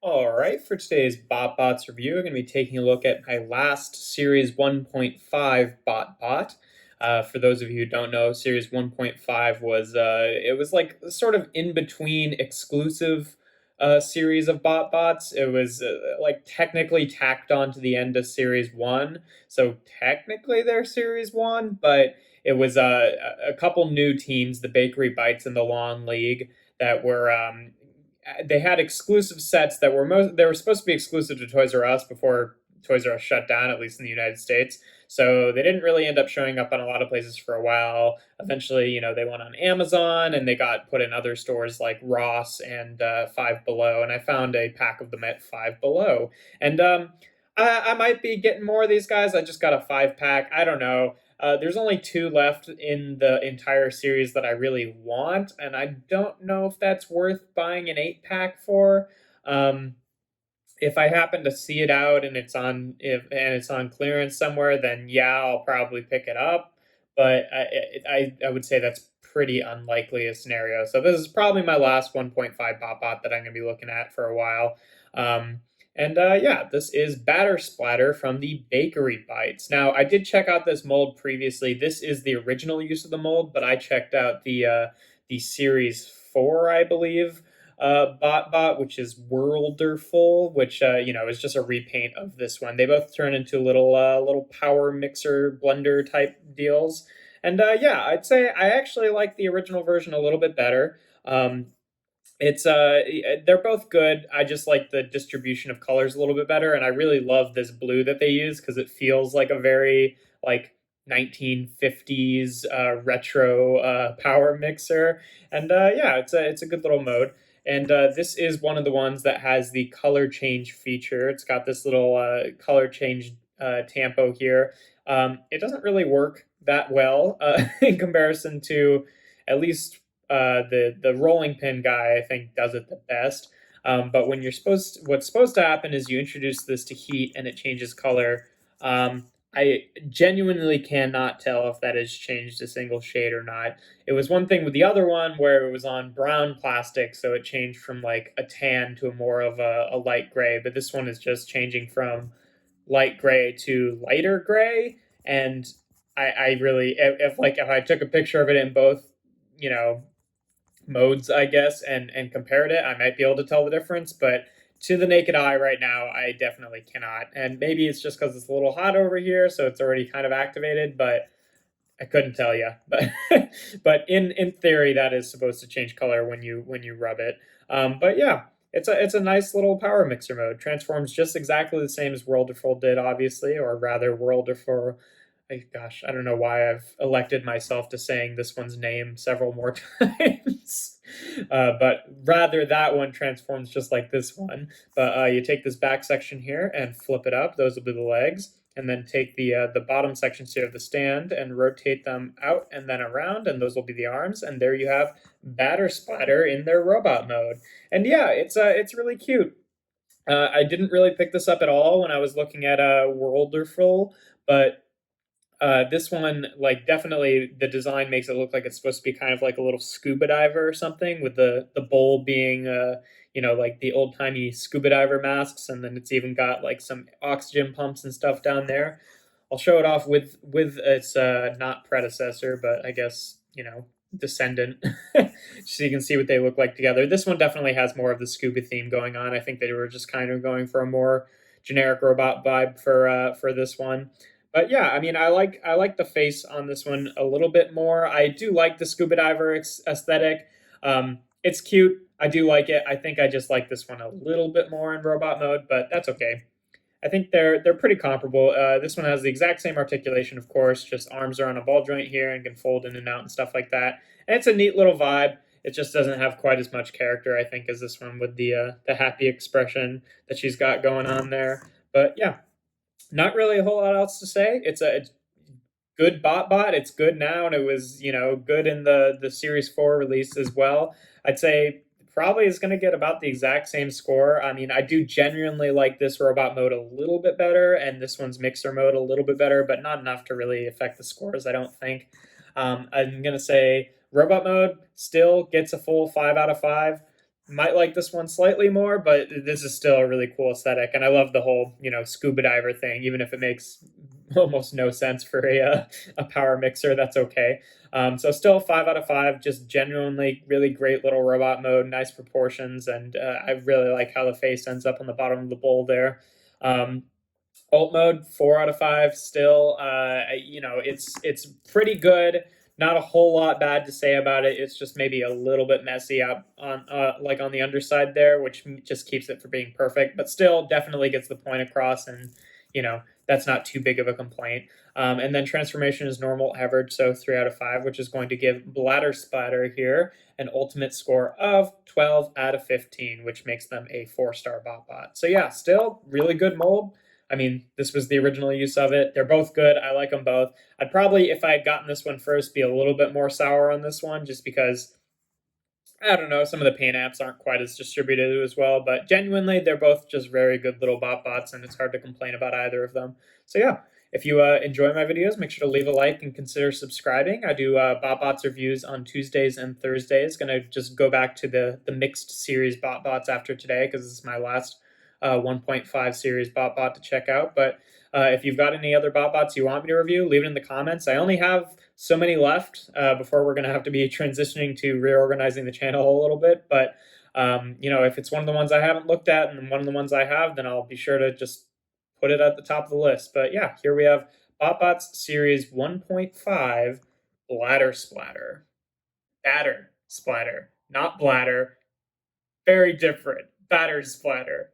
All right, for today's BotBots review, I'm going to be taking a look at my last Series 1.5 BotBot. For those of you who don't know, Series 1.5 was it was like sort of in between exclusive series of BotBots. It was like technically tacked on to the end of Series 1, so technically they're Series 1, but it was a couple new teams, the Bakery Bites and the Lawn League, that were they had exclusive sets that they were supposed to be exclusive to Toys R Us before Toys R Us shut down, at least in the United States. So they didn't really end up showing up on a lot of places for a while. Eventually, they went on Amazon and they got put in other stores like Ross and Five Below. And I found a pack of them at Five Below. And I might be getting more of these guys. I just got a 5 pack. I don't know. There's only 2 left in the entire series that I really want, and I don't know if that's worth buying an 8 pack for. Um, if I happen to see it out and it's on clearance somewhere, then yeah, I'll probably pick it up. But I would say that's pretty unlikely a scenario. So this is probably my last 1.5 bot that I'm going to be looking at for a while. Um, and yeah, this is Batter Splatter from the Bakery Bites. Now, I did check out this mold previously. This is the original use of the mold, but I checked out the Series 4, I believe, BotBot, which is Worlderful, which is just a repaint of this one. They both turn into little power mixer blender type deals, and yeah, I'd say I actually like the original version a little bit better. It's they're both good. I just like the distribution of colors a little bit better, and I really love this blue that they use because it feels like a very like 1950s retro power mixer. And yeah, it's a good little mode. And this is one of the ones that has the color change feature. It's got this little color change tampo here. It doesn't really work that well in comparison to at least the rolling pin guy. I think does it the best. But what's supposed to happen is you introduce this to heat and it changes color. I genuinely cannot tell if that has changed a single shade or not. It was one thing with the other one where it was on brown plastic, so it changed from like a tan to a more of a light gray. But this one is just changing from light gray to lighter gray, and I really, if I took a picture of it in both, you know, modes, I guess, and compared it, I might be able to tell the difference. But to the naked eye right now, I definitely cannot. And maybe it's just because it's a little hot over here, so it's already kind of activated. But I couldn't tell you. But but in theory, that is supposed to change color when you rub it. But yeah. It's a nice little power mixer mode. Transforms just exactly the same as Worlderful did, obviously, or rather Worlderful. Gosh, I don't know why I've elected myself to saying this one's name several more times. But rather, that one transforms just like this one. But you take this back section here and flip it up. Those will be the legs. And then take the bottom sections here of the stand and rotate them out and then around, and those will be the arms. And there you have Batter Splatter in their robot mode. And yeah, it's really cute. I didn't really pick this up at all when I was looking at Worlderful, but this one, like, definitely the design makes it look like it's supposed to be kind of like a little scuba diver or something, with the bowl being, like the old timey scuba diver masks, and then it's even got like some oxygen pumps and stuff down there. I'll show it off with its not predecessor, but I guess descendant, so you can see what they look like together. This one definitely has more of the scuba theme going on. I think they were just kind of going for a more generic robot vibe for this one. But yeah, I mean, I like the face on this one a little bit more. I do like the scuba diver aesthetic. It's cute. I do like it. I think I just like this one a little bit more in robot mode, but that's okay. I think they're pretty comparable. This one has the exact same articulation, of course. Just arms are on a ball joint here and can fold in and out and stuff like that. And it's a neat little vibe. It just doesn't have quite as much character, I think, as this one with the happy expression that she's got going on there. But yeah, not really a whole lot else to say. It's good bot. It's good now, and it was good in the Series 4 release as well. I'd say probably is going to get about the exact same score. I mean, I do genuinely like this robot mode a little bit better, and this one's mixer mode a little bit better, but not enough to really affect the scores, I don't think. I'm going to say robot mode still gets a full 5 out of 5. might like this one slightly more, but this is still a really cool aesthetic, and I love the whole scuba diver thing, even if it makes almost no sense for a power mixer. That's okay. So still 5 out of 5. Just genuinely really great little robot mode, nice proportions, and I really like how the face ends up on the bottom of the bowl there. Um, Alt mode 4 out of 5 still. It's pretty good. Not a whole lot bad to say about it. It's just maybe a little bit messy up on like on the underside there, which just keeps it from being perfect, but still definitely gets the point across, and that's not too big of a complaint. And then transformation is normal average, so 3 out of 5, which is going to give Bladder Splatter here an ultimate score of 12 out of 15, which makes them a 4-star BotBot. So yeah, still really good mold. I mean, this was the original use of it. They're both good. I like them both. I'd probably, if I had gotten this one first, be a little bit more sour on this one, just because I don't know, some of the paint apps aren't quite as distributed as well. But genuinely, they're both just very good little BotBots, and it's hard to complain about either of them. So yeah, if you enjoy my videos, make sure to leave a like and consider subscribing. I do BotBots reviews on Tuesdays and Thursdays. Gonna just go back to the mixed series BotBots after today, because this is my last 1.5 series BotBot to check out. But if you've got any other BotBots you want me to review, leave it in the comments. I only have so many left before we're going to have to be transitioning to reorganizing the channel a little bit. But if it's one of the ones I haven't looked at and one of the ones I have, then I'll be sure to just put it at the top of the list. But yeah, here we have BotBots Series 1.5 Bladder Splatter. Batter Splatter, not bladder. Very different. Batter Splatter.